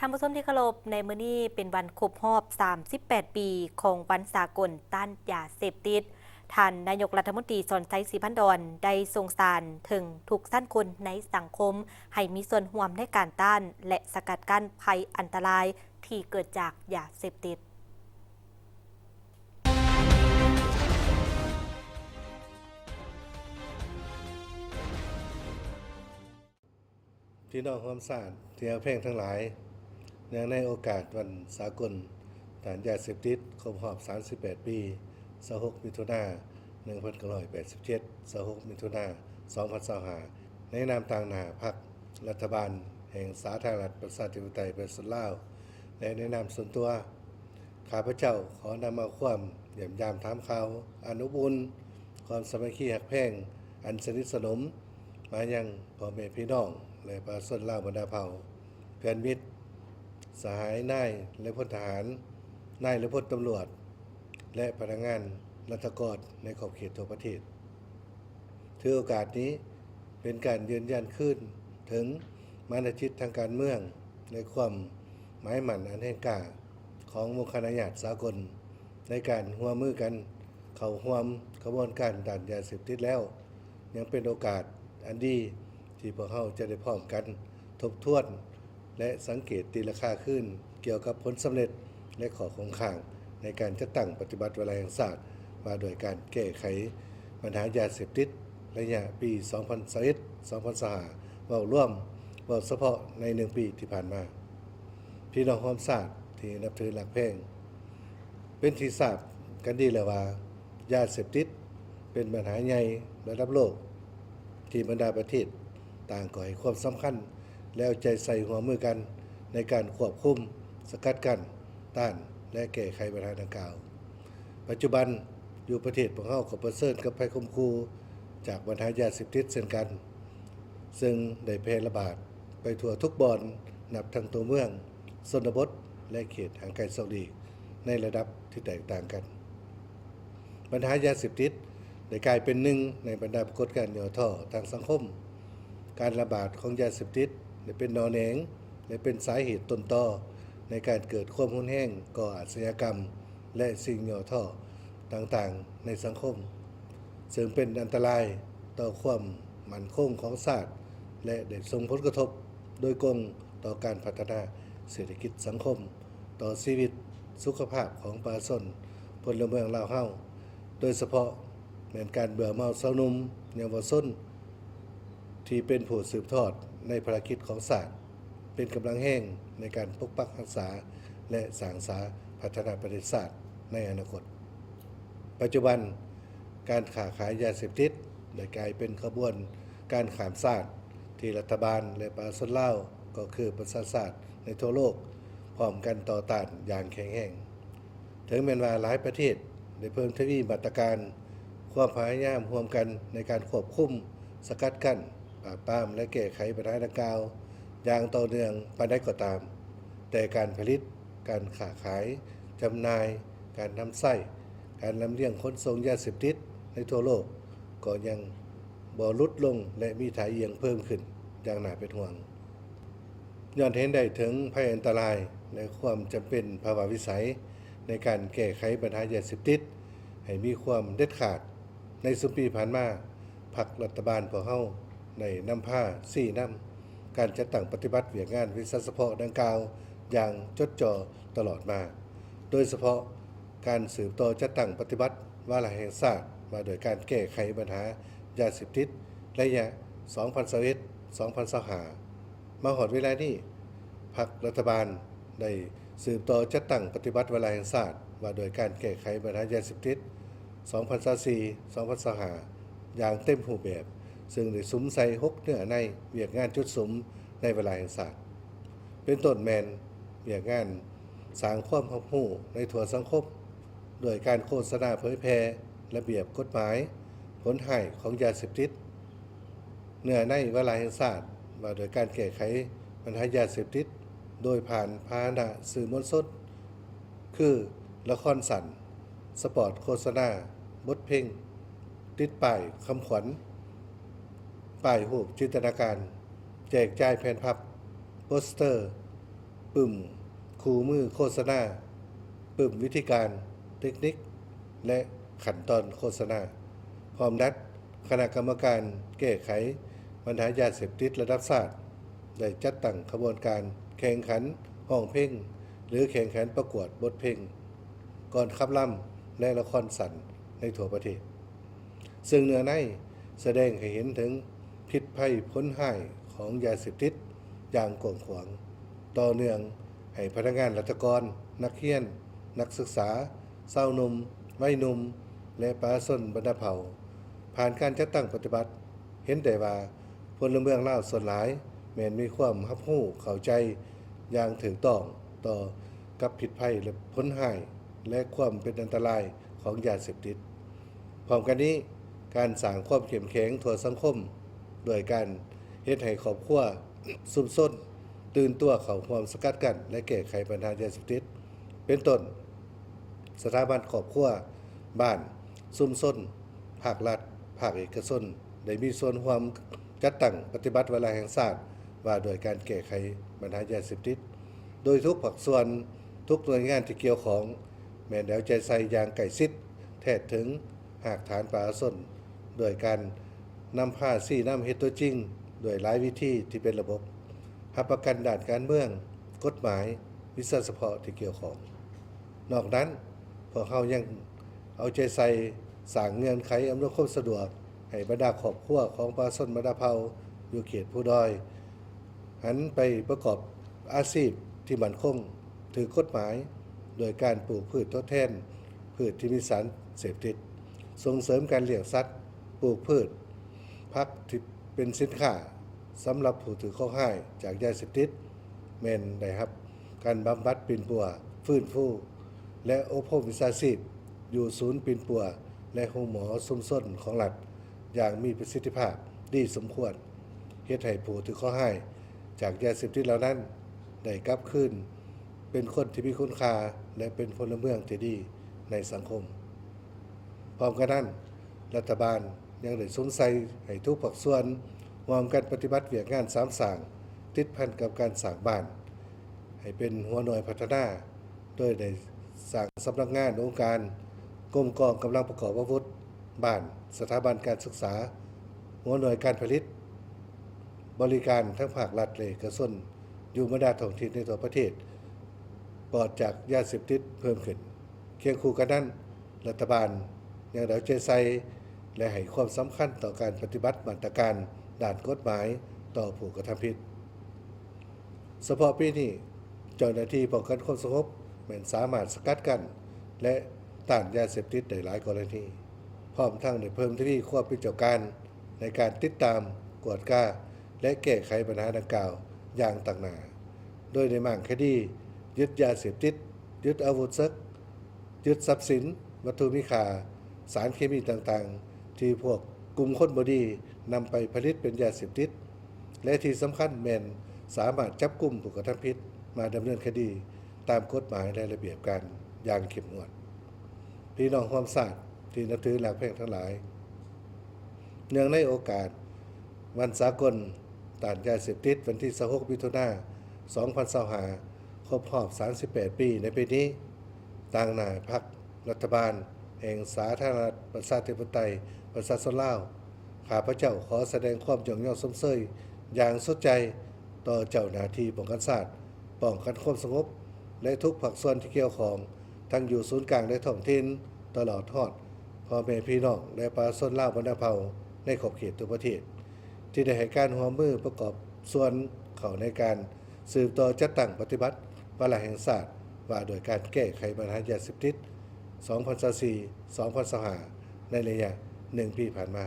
านผู้ชมที่เคารพในมื้อนี้เป็นวันครบรอบ38 ปีของวันสากลต้านยาเสพติดท่านนายกรัฐมนตรีสอนไซศรีพันดอนได้ทรงสารถึงทุกสั้นคนในสังคมให้มีส่วนร่วมในการต้านและสกัดกั้นภัยอันตรายที่เกิดจากยาเสพติดพี่น้องความสะอาดที่รักเพลงทั้งหลายเนื่องในโอกาสวันสากลต้านยาเสพติดครบรอบ38 ปี26 มิถุนายน 1987 26 มิถุนายน 2025ในนามต่างหน้าพรรครัฐบาลแห่งสาธารณรัฐประชาธิปไตยประชาชนลาวและในนามส่วนตัวข้าพเจ้าขอนำเอาความเยี่ยมยามถามข่าวอนุบุญความสามัคคีรักเพลงอันสนิทสนมมายังพ่อแม่พี่น้องและประชาชนลาวบรรดาเผ่าเพื่อนมิตรสหายนายและพลทหารนายและพลตำรวจและพนักงานรัฐกรในขอบเขตทั่วประเทศถือโอกาสนี้เป็นการยืนยันขึ้นถึงมาตรฐานทางการเมืองในความหมายมั่นอันแห่งกล้าของหมู่คณะญาติสากลในการร่วมมือกันเข้าร่วมกระบวนการต้านยาเสพติดแล้วยังเป็นโอกาสอันดีที่พวกเราจะได้พร้อมกันทบทวนและสังเกตตีราคาขึ้นเกี่ยวกับผลสำเร็จและข้อคงค้างในการจัดตั้งปฏิบัติวาระแห่งชาติมาโดยการแก้ไขปัญหายาเสพติดระยะปี 2021-2025 เว้าร่วมเว้าเฉพาะใน1 ปีที่ผ่านมาพี่น้องความทราบที่นับถือหลักเพลงเป็นที่ทราบกันดีแล้วว่ายาเสพติดเป็นปัญหาใหญ่ระดับโลกที่บรรดาประเทศต่างก็ให้ความสำคัญแล้วใจใส่หัวมือกันในการควบคุมสกัดกั้นต้านและแก้ไขปัญหาดังกล่าวปัจจุบันอยู่ประเทศพวกเราก็ประเสริฐกับภัยคุมคูจากปัญหายาเสพติดเช่นกันซึ่งได้แพร่ระบาดไปทั่วทุกบ่อนนับทั้งตัวเมืองชนบทและเขตห่างไกลโซนดีในระดับที่แตกต่างกันปัญหายาเสพติดได้กลายเป็นหนึ่งในบรรดาปรากฏการณ์ย่อท่อทางสังคมการระบาดของยาเสพติดได้เป็นนอแหนงและเป็นสาเหตุต้นต่อในการเกิดความรุนแรงก่ออาชญากรรมและสิ่งย่อท่อต่างๆในสังคมซึ่งเป็นอันตรายต่อความมั่นคงของชาติและได้ส่งผลกระทบโดยตรงต่อการพัฒนาเศรษฐกิจสังคมต่อชีวิตสุขภาพของประชาชนพลเมืองลาวเฮาโดยเฉพาะในการเบื่อเมาสาวหนุ่มเยาวชนที่เป็นผู้สืบทอดในภารกิจของศาสตร์เป็นกำลังแห้งในการปกปักรักษาและสร้างสรรค์พัฒนาประเทศชาติในอนาคตปัจจุบันการค้าขายยาเสพติดได้กลายเป็นขบวนการข้ามชาติที่รัฐบาลและประชาชนลาวก็คือประชาชาติในทั่วโลกพร้อมกันต่อต้านอย่างแข็งแรงถึงแม้ว่าหลายประเทศได้เพิ่มทวีมาตรการความพยายามร่วมกันในการควบคุมสกัดกั้นปราบปรามและแก้ไขปัญหาดังกล่าวอย่างต่อเนื่องปานใดก็ตามแต่การผลิตการค้าขายจำหน่ายการนำไส้การลำเลียงขนส่งยาเสพติดในทั่วโลกก็ยังบ่ลดลงและมีท่าเอียงเพิ่มขึ้นอย่างน่าเป็นห่วงย้อนเห็นได้ถึงภัยอันตรายและความจำเป็นภาวะวิสัยในการแก้ไขปัญหายาเสพติดให้มีความเด็ดขาดในสุปีผ่านมาพรรครัฐบาลพวกเฮาได้นำผ้า4นำการจัดตั้งปฏิบัติเวียกงานวิชาเฉพาะดังกล่าวอย่างจดจ่อตลอดมาโดยเฉพาะการสืบต่อจัดตั้งปฏิบัติวาระแห่งชาติมาโดยการแก้ไขปัญหายาเสพติดระยะ 2021-2025 มาหอดเวลานี้พรรครัฐบาลได้สืบต่อจัดตั้งปฏิบัติวาระแห่งชาติว่าโดยการแก้ไขปัญหายาเสพติด 2024-2025 อย่างเต็มรูปแบบซึ่งได้สุมใส่6เนื้อในเวียกงานจุดสุมในเวลาแห่งชาติเป็นต้นแมนเวียกงานสร้างความรู้ในทั่วสังคมโดยการโฆษณาเผยแพร่ระเบียบกฎหมายผลให้ของยาเสพติดเนื้อในเวลาแห่งชาติว่าโดยการแก้ไขปัญหายาเสพติดโดยผ่านพาหนะสื่อมวลชนคือละครสั้นสปอร์ตโฆษณาบทเพลงติดป้ายคำขวัญป้ายรูปจินตนาการแจกจ่ายแผ่นพับโปสเตอร์ปื ปึ้มคู่มือโฆษณาปึ้มวิธีการเทคนิคและขั้นตอนโฆษณาพร้อมนัดคณะกรรมการแก้ไขปัญหายาเสพติดระดับชาติได้จัดตั้งขบวนการแข่งขันห้องเพลงหรือแข่งขันประกวดบทเพลงก่อนขับล่ำและละครสันในทั่วประเทศซึ่งเนื้อในแสดงให้เห็นถึงพิษภัยพ้นห้ายของยาเสพติดอย่างกว้างขวางต่อเนื่องให้พนักงานราชการนักเรียนนักศึกษาสาวหนุ่มวัยหนุ่มและประชาชนบรรดาเผ่าผ่านการจัดตั้งปฏิบัติเห็นได้ว่าพลเมืองลาวส่วนหลายแม้นมีความรับรู้เข้าใจอย่างถูกต้องต่อกับพิษภัยและพ้นห้ายและความเป็นอันตรายของยาเสพติดพร้อมกันนี้การสร้างความเข้มแข็งทั่วสังคมโดยการเฮ็ดให้ครอบครัวสุมส้นตื่นตัวเข้าความสกัดกั้นและแก้ไขปัญหายาเสพติดเป็นต้นสถาบันครอบครัวบ้านสุมส้นภาครัฐภาคเอกชนได้มีส่วนร่วมจัดตั้งปฏิบัติเวลาแห่งชาติว่าโดยการแก้ไขปัญหายาเสพติดโดยทุกภาคส่วนทุกหน่วยงานที่เกี่ยวของแม้นแล้วใจใส่อย่างใกล้ชิดแท้ถึงหากฐานประชาชนโดยการนำผ้าซี่น้ำเฮ็ดตัวจริงโดยหลายวิธีที่เป็นระบบรับประกันด้านการเมืองกฎหมายวิชาเฉพาะที่เกี่ยวของนอกนั้นพวกเขายังเอาใจใส่สร้างเงื่อนไขอำนวยความสะดวกให้บรรดาครอบครัวของประชาชนบรรดาเผ่าอยู่เขตผู้ด้อยหันไปประกอบอาชีพที่มั่นคงถือกฎหมายโดยการปลูกพืชทดแทนพืชที่มีสารเสพติดส่งเสริมการเลี้ยงสัตว์ปลูกพืชพักที่เป็นสินค้าสำหรับผู้ถือข้อห้ายจากยาเสพติดแม่นได้ครับการบำบัดปิ่นปัวฟื้นฟูและอบรมวิชาชีพอยู่ศูนย์ปิ่นปัวและโรงหมอซุมส้นของรัฐอย่างมีประสิทธิภาพดีสมควรเฮ็ดให้ผู้ถือข้อห้ายจากยาเสพติดเหล่านั้นได้กลับคืนเป็นคนที่มีคุณค่าและเป็นพลเมืองที่ดีในสังคมพร้อมกันนั้นรัฐบาลยังได้สนใจให้ทุกภาคส่วนร่วมกันปฏิบัติเวียกงานสามสร้างติดพันกับการสร้างบ้านให้เป็นหัวหน่วยพัฒนาโดยได้สร้างสำนักงานองค์การกรมกองกำลังประกอบอาวุธบ้านสถาบันการศึกษาหัวหน่วยการผลิตบริการทั้งภาครัฐและเอกชนอยู่บรรดาท้องถิ่นในทั่วประเทศปลอดจากยาเสพติดเพิ่มขึ้นเคียงคู่กันนั้นรัฐบาลยังได้ใจใส่และให้ความสำคัญต่อการปฏิบัติมาตรการด้านกฎหมายต่อผู้กระทำผิดเฉพาะปีนี้เจ้าหน้าที่ป้องกันความสงบแม้นสามารถสกัดกั้นและต้านยาเสพติดได้หลายกรณีพร้อมทั้งได้เพิ่มทวีความเป็นเจ้าการในการติดตามกวดกล้าและแก้ไขปัญหาดังกล่าวอย่างต่างหน้าโดยในมั่งคดียึดยาเสพติดยึดอาวุธซึกยึดทรัพย์สินวัตถุมีค่าสารเคมีต่างๆที่พวกกลุ่มคนบดีนำไปผลิตเป็นยาเสพติดและที่สำคัญแม่นสามารถจับกุมผู้กระทำผิดมาดำเนินคดีตามกฎหมายและระเบียบการอย่างเข้มงวดพี่น้องความศาสตร์ที่นับถือหลักแพ่งทั้งหลายเนื่องในโอกาสวันสากลต้านยาเสพติดวันที่26มิถุนายน2025ครบรอบ38 ปีในปีนี้ต่างหน้าพรรครัฐบาลแห่งสาธารณรัฐประชาธิปไตยประชาชนลาวข้าพเจ้าขอแสดงความยกย่องสมเสยอย่างสุดใจต่อเจ้าหน้าที่ป้องกันชาติป้องกันความสงบและทุกภาคส่วนที่เกี่ยวข้องทั้งอยู่ศูนย์กลางและท้องถิ่นตลอดทอดพ่อแม่พี่น้องและประชาชนลาวบรรดาเผ่าในขอบเขตทั่วประเทศที่ได้ให้การร่วมมือประกอบส่วนเข้าในการสืบต่อจัดตั้งปฏิบัติวาระแห่งชาติว่าโดยการแก้ไขปัญหายาเสพติด2024-2025ในระยะ1 ปีผ่านมา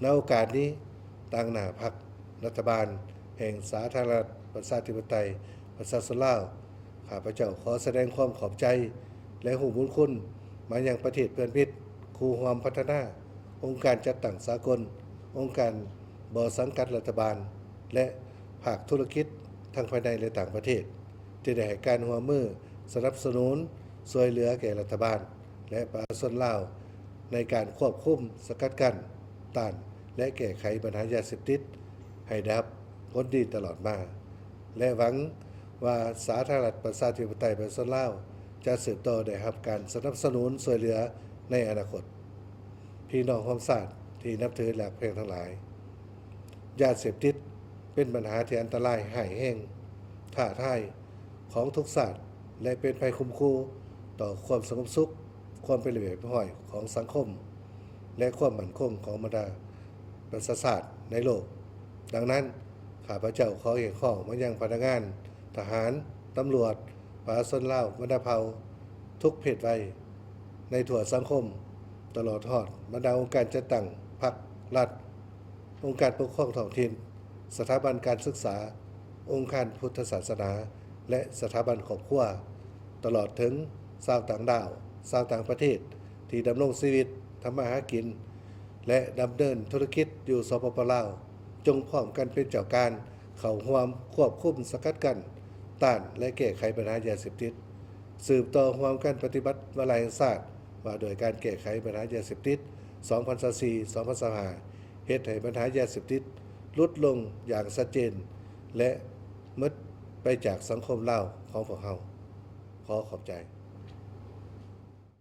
ในโอกาสนี้ต่างหน้าพรรครัฐบาลแห่งสาธารณรัฐประชาธิปไตยประชาชนลาวข้าพเจ้าขอแสดงความขอบใจและหูบุญคุณมายังประเทศเพื่อนมิตรคู่ความพัฒนาองค์การจัดตั้งสากลองค์การบ่สังกัดรัฐบาลและภาคธุรกิจทั้งภายในและต่างประเทศที่ได้ให้การร่วมมือสนับสนุนช่วยเหลือแก่รัฐบาลและประชาชนลาวในการควบคุมสกัดกั้นต้านและแก้ไขปัญหายาเสพติดให้ได้รับผลดีตลอดมาและหวัง ว่าสาธารณรัฐประชาธิปไตยประชาชนลาวจะสืบต่อได้รับการสนับสนุนช่วยเหลือในอนาคตพี่น้องความศาสตร์ที่นับถือหลักเพลงทั้งหลายยาเสพติดเป็นปัญหาที่อันตรายหายแห้งท้าทายของทุกศาสตร์และเป็นภัยคุมคู่ต่อความสงบสุขความเป็นระเบียบเรียบร้อยของสังคมและความมั่นคงของบรรดาประชาชาติในโลกดังนั้นข้าพเจ้าขอเรียกร้องมายังพนักงานทหารตำรวจประชาชนลาวบรรดาเผ่าทุกเพศวัยในทั่วสังคมตลอดทอดบรรดาองค์การจัดตั้งพรรครัฐองค์การปกครองท้องถิ่นสถาบันการศึกษาองค์การพุทธศาสนาและสถาบันครอบครัวตลอดถึงชาวต่างดาวชาวต่างประเทศที่ดำรงชีวิตทำมาหากินและดำเนินธุรกิจอยู่สปปลาวจงพร้อมกันเป็นเจ้าการเข้าร่วมควบคุมสกัดกั้นต้านและแก้ไขปัญหายาเสพติดสืบต่อร่วมกันปฏิบัติวาระแห่งชาติว่าโดยการแก้ไขปัญหายาเสพติด 2024-2025 เฮ็ดให้ปัญหายาเสพติดลดลงอย่างชัดเจนและหมดไปจากสังคมลาวของพวกเราขอขอบใจ